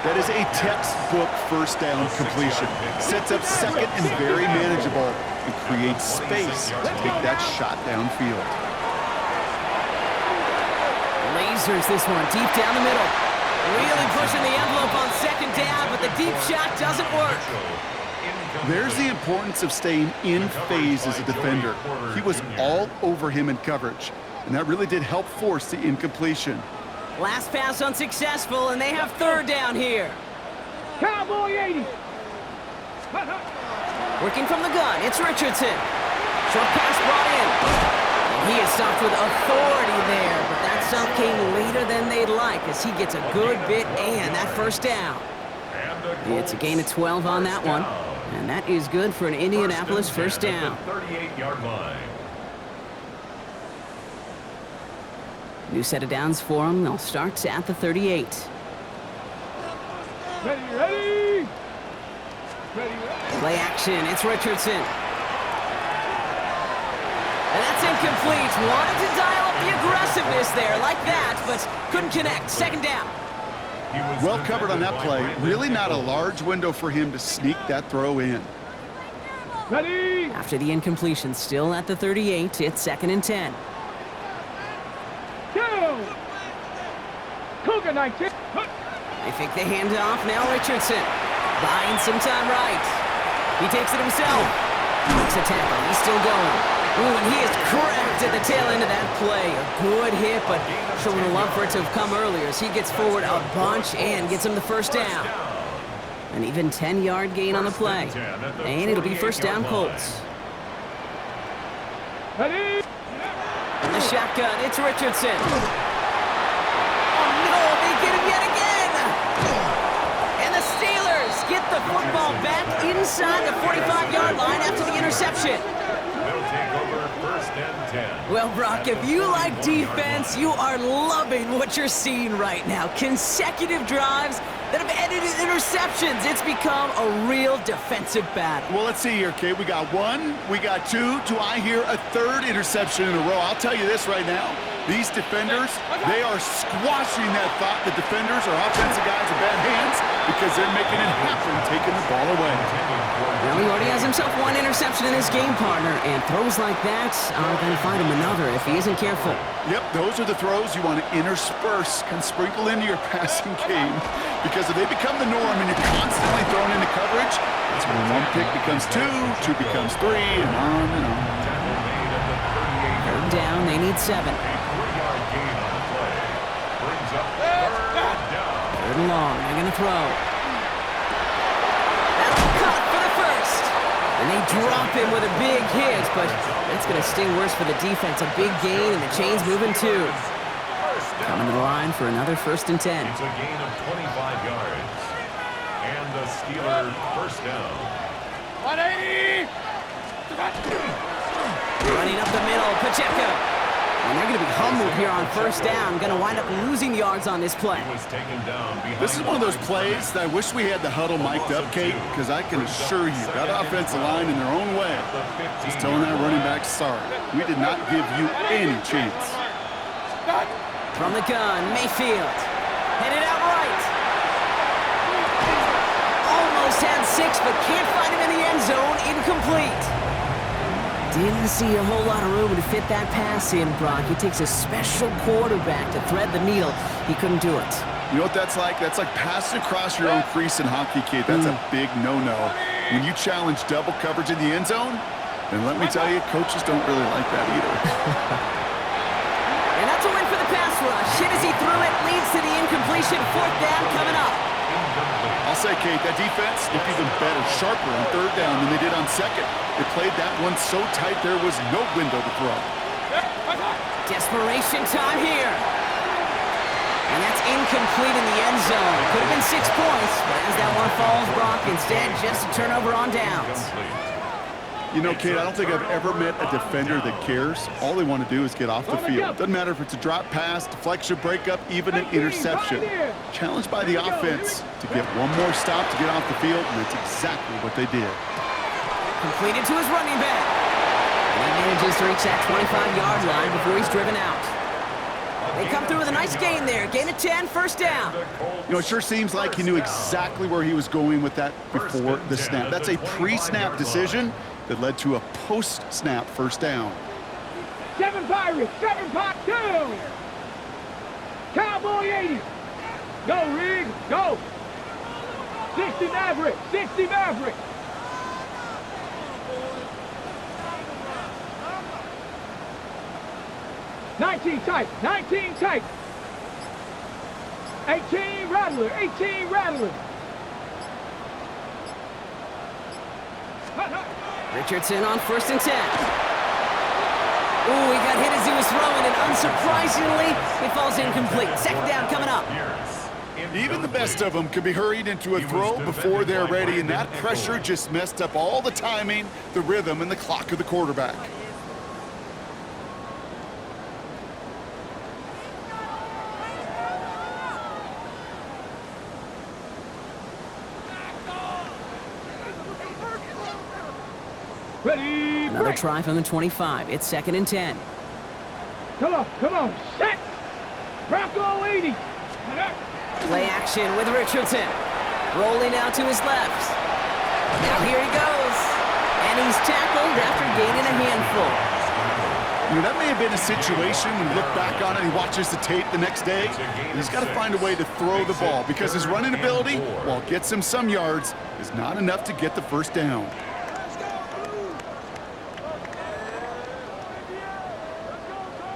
That is a textbook first down completion. Sets up second and very manageable and creates space to take that shot downfield. Lasers this one deep down the middle. Really pushing the envelope on second down, but the deep shot doesn't work. There's the importance of staying in phase as a defender. He was all over him in coverage, and that really did help force the incompletion. Last pass unsuccessful, and they have third down here. Cowboy 80. Working from the gun, it's Richardson. Short pass brought in. And he is stopped with authority there, but that stop came later than they'd like as he gets a good bit and that first down. It's a gain of 12 on that one, and that is good for an Indianapolis first down. 38-yard line. New set of downs for them. They'll start at the 38. Ready. Play action, it's Richardson. And that's incomplete. Wanted to dial up the aggressiveness there like that, but couldn't connect. Second down. Well covered on that play. Really not a large window for him to sneak that throw in. Ready. After the incompletion, still at the 38, it's 2nd and 10. Go. Cougar 19. They fake the handoff. Now Richardson buying some time right. He takes it himself. Makes a tackle. He's still going. Ooh, and he is cracked at the tail end of that play. A good hit, but sure would have loved for it to have come earlier as he gets forward a bunch and gets him the first down. An even 10-yard gain on the play. And it'll be first down Colts. Ready. In the shotgun, it's Richardson. Oh no, they get him yet again! And the Steelers get the football back inside the 45-yard line after the interception. They'll take over first and 10. Well, Brock, if you like defense, you are loving what you're seeing right now. Consecutive drives that have ended in interceptions. It's become a real defensive battle. Well, let's see here, Kate. We got one, we got two. Do I hear a third interception in a row? I'll tell you this right now. These defenders, they are squashing that thought the defenders are offensive guys in bad hands because they're making it happen, taking the ball away. Well, he already has himself one interception in his game, partner, and throws like that are going to find him another if he isn't careful. Yep, those are the throws you want to intersperse, can sprinkle into your passing game, because if they become the norm and you're constantly thrown into coverage, that's when one pick becomes two, two becomes three, and on and on. Third down, they need 7. 3-yard gain on the play. Brings up third down. Third and long, they're going to throw. That's cut for the first. And they drop him with a big hit, but that's going to sting worse for the defense. A big gain, and the chain's moving too. Coming to the line for another first and 10. It's a gain of 25 yards. And the Steelers first down. 180. Running up the middle, Pacheco. And they're going to be humbled here on first down. Going to wind up losing yards on this play. He was taken down behind. This is one of those plays that I wish we had the huddle mic'd up, Kate, because I can assure you that offensive line in their own way is telling that running back, sorry, we did not give you any chance. From the gun, Mayfield. Headed out right. Almost had 6, but can't find him in the end zone. Incomplete. Didn't see a whole lot of room to fit that pass in, Brock. It takes a special quarterback to thread the needle. He couldn't do it. You know what that's like? That's like passing across your own crease in hockey, Kate. That's a big no-no. When you challenge double coverage in the end zone, then let me tell you, coaches don't really like that either. And that's a win for the pass rush. Hit as he threw it, leads to the incompletion. Fourth down coming up. I'll say, Kate, that defense looked even better, sharper on third down than they did on second. They played that one so tight there was no window to throw. Desperation time here. And that's incomplete in the end zone. Could have been 6 points, but as that one falls, Brock, instead just a turnover on downs. You know, Kate, I don't think I've ever met a defender that cares. All they want to do is get off the field. Doesn't matter if it's a drop pass, deflection, breakup, even an interception. Challenged by the offense to get one more stop to get off the field, and that's exactly what they did. Completed to his running back. And he manages to reach that 25-yard line before he's driven out. They come through with a nice gain there. Gain of 10, first down. You know, it sure seems like he knew exactly where he was going with that before the snap. That's a pre-snap decision that led to a post-snap first down. 7 Pirates, 7 Pirates, 2. Cowboy 80. Go, Riggs, go. 60 Maverick, 60 Maverick. Nineteen tight, 19 tight. 18 Rattler, 18 Rattler. Richardson on 1st and 10. Ooh, he got hit as he was throwing, and unsurprisingly, it falls incomplete. 2nd down coming up. Even the best of them can be hurried into a throw before they're ready, and that pressure just messed up all the timing, the rhythm, and the clock of the quarterback. Ready, Another break. try from the 25. It's 2nd and 10. Come on, set. Bronco 80. Play action with Richardson. Rolling out to his left. Now here he goes. And he's tackled after gaining a handful. You know, that may have been a situation when you look back on it and he watches the tape the next day. He's got to find a way to throw the ball because his running ability, while it gets him some yards, is not enough to get the 1st down.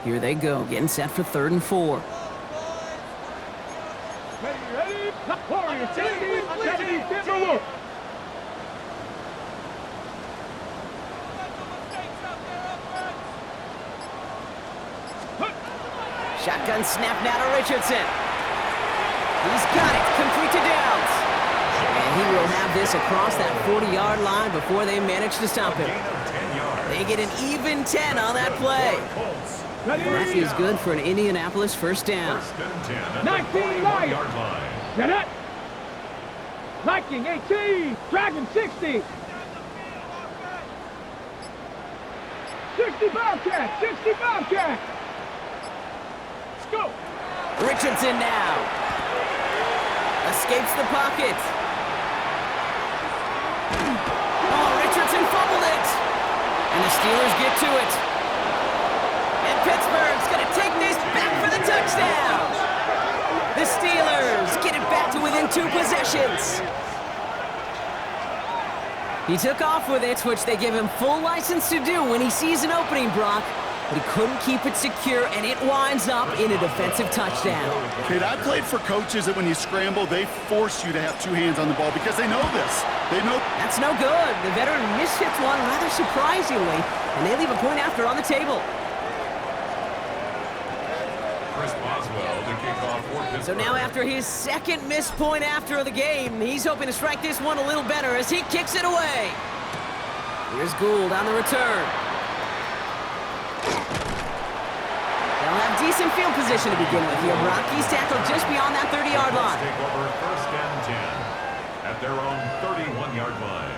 Here they go, getting set for 3rd and 4. Ready, Warrior, 70, Timberwolf. Shotgun snap now to Richardson. He's got it, complete to Downs. And he will have this across that 40-yard line before they manage to stop him. They get an even 10 on that play. And that is good for an Indianapolis 1st down. 19 Lions. Set it. Viking 18. Dragon 60. 60 Bobcat. 60 Bobcat. Let's go. Richardson now. Escapes the pocket. Oh, Richardson fumbled it. And the Steelers get to it. And Pittsburgh's going to take this back for the touchdown. The Steelers get it back to within 2 possessions. He took off with it, which they give him full license to do when he sees an opening, Brock. But he couldn't keep it secure, and it winds up in a defensive touchdown. Kate, I played for coaches that when you scramble, they force you to have 2 hands on the ball because they know this. They know. That's no good. The veteran mishits one rather surprisingly, and they leave a point after on the table. So now after his 2nd missed point after of the game, he's hoping to strike this one a little better as he kicks it away. Here's Gould on the return. They'll have decent field position to begin with here. Brock, he's tackled just beyond that 30-yard line. Take over 1st and 10 at their own 31-yard line.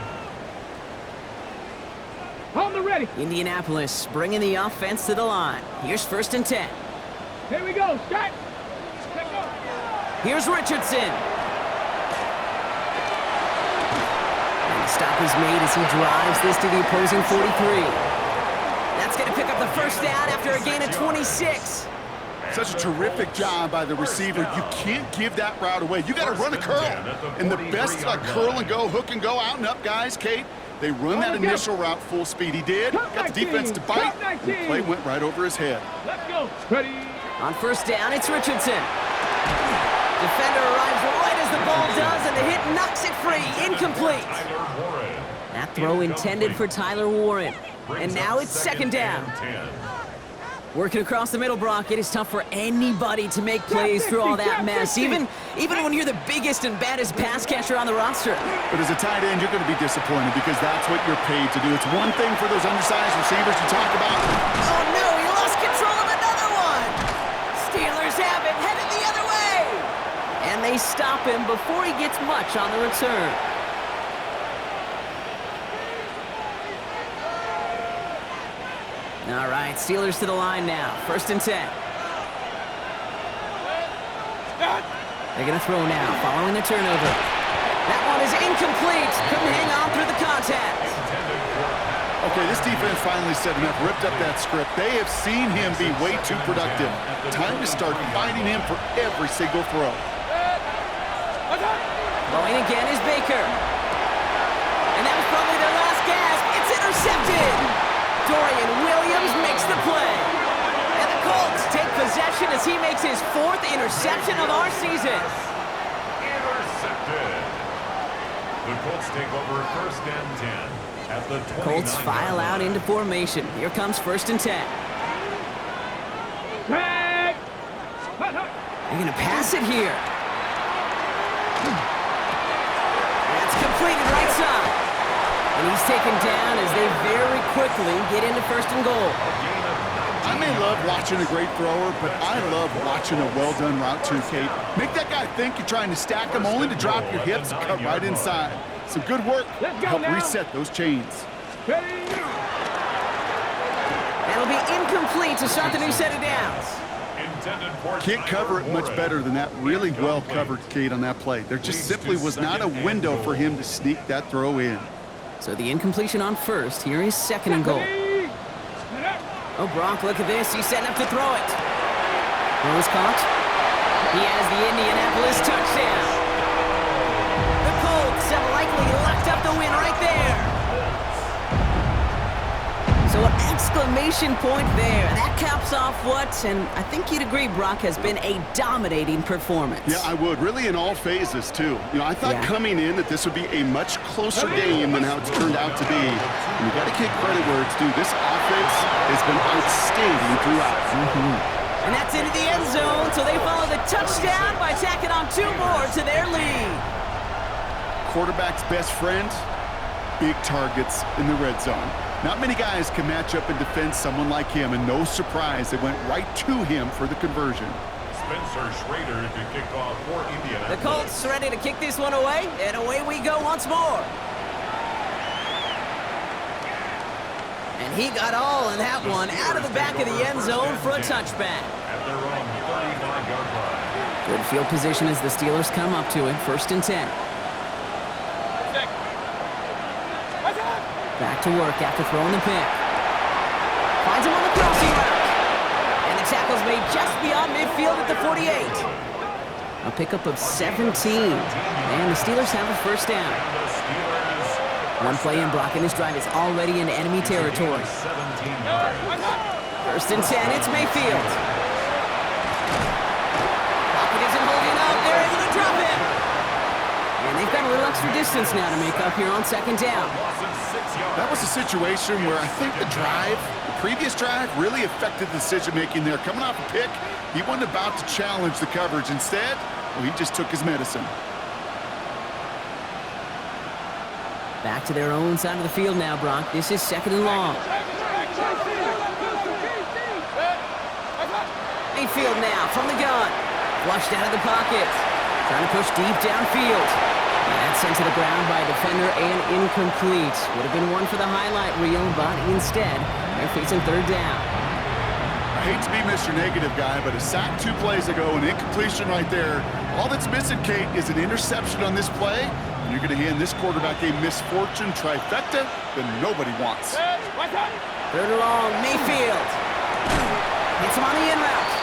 On the ready. Indianapolis bringing the offense to the line. Here's 1st and 10. Here we go. Start. Here's Richardson. And the stop is made as he drives this to the opposing 43. That's going to pick up the 1st down after a gain of 26. Such a terrific job by the receiver. You can't give that route away. You got to run a curl. And the best curl and go, hook and go, out and up, guys, Kate, they run that initial route full speed. He did. Got the defense to bite. And the play went right over his head. Let's go. Ready. On 1st down, it's Richardson. Defender arrives right as the ball does, and the hit knocks it free. Incomplete. That throw intended for Tyler Warren. And now it's 2nd down. Working across the middle, Brock, it is tough for anybody to make plays through all that mess, even when you're the biggest and baddest pass catcher on the roster. But as a tight end, you're going to be disappointed because that's what you're paid to do. It's one thing for those undersized receivers you talk about. Oh, no, he lost control of another one. Steelers have it, headed the other way. And they stop him before he gets much on the return. All right, Steelers to the line now. 1st and 10. They're going to throw now, following the turnover. That one is incomplete. Couldn't hang on through the contact. Okay, this defense finally set enough, ripped up that script. They have seen him be way too productive. Time to start fighting him for every single throw. Throwing again is Baker. And that was probably their last gasp. It's intercepted. Dorian Williams makes the play. And the Colts take possession as he makes his 4th interception of our season. Intercepted. The Colts take over 1st and 10 at the 29-yard Colts file out into formation. Here comes 1st and 10. Hey! They're going to pass it here. That's completed right side. And he's taken down as they very quickly get into 1st and goal. I may love watching a great thrower, but I love watching a well-done route too, Kate. Make that guy think you're trying to stack him only to drop your hips and cut right inside. Some good work to help reset those chains. That'll be incomplete to start the new set of downs. Can't cover it much better than that. Really well covered, Kate, on that play. There just simply was not a window for him to sneak that throw in. So the incompletion on 1st. Here is 2nd and goal. Oh, Brock, look at this. He's setting up to throw it. Throw is caught. He has the Indianapolis touchdown. The Colts have likely locked up the win right there. So an exclamation point there. That caps off what, and I think you'd agree, Brock, has been a dominating performance. Yeah, I would. Really in all phases, too. You know, I thought coming in that this would be a much closer game than how it's turned out to be. And you got to give credit where it's due. This offense has been outstanding throughout. And that's into the end zone, so they follow the touchdown by tacking on 2 more to their lead. Quarterback's best friend, big targets in the red zone. Not many guys can match up and defend someone like him, and no surprise, they went right to him for the conversion. Spencer Schrader to kick off for Indianapolis. The Colts ready to kick this one away, and away we go once more. And he got all in that one out of the back of the end zone for a touchback. At their own 35-yard line. Good field position as the Steelers come up to it, 1st and 10. Back to work after throwing the pick. Finds him on the crossing route. And the tackle's made just beyond midfield at the 48. A pickup of 17. And the Steelers have a 1st down. One play in, blocking this drive is already in enemy territory. 1st and 10, it's Mayfield. Pocket isn't holding up. They're able to drop him. And they've got a little extra distance now to make up here on 2nd down. That was a situation where I think the previous drive, really affected the decision-making there. Coming off a pick, he wasn't about to challenge the coverage. Instead, well, he just took his medicine. Back to their own side of the field now, Brock. This is 2nd and long. Mayfield now from the gun. Flushed out of the pocket. Trying to push deep downfield. And that's sent to the ground by a defender and incomplete. Would have been one for the highlight reel, but instead, they're facing 3rd down. I hate to be Mr. Negative guy, but a sack 2 plays ago, an incompletion right there. All that's missing, Kate, is an interception on this play. And you're going to hand this quarterback a misfortune trifecta that nobody wants. 3rd and long, Mayfield. Hits him on the in route.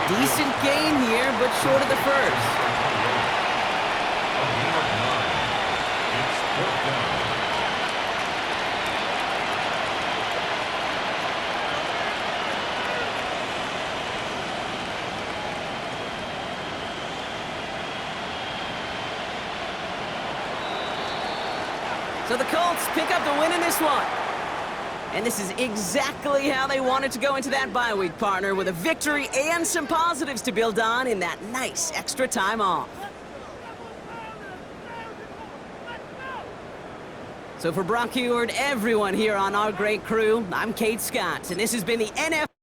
Decent gain here, but short of the 1st. So the Colts pick up the win in this one. And this is exactly how they wanted to go into that bye week, partner, with a victory and some positives to build on in that nice extra time off. So for Brock Heward, everyone here on our great crew, I'm Kate Scott, and this has been the NFL.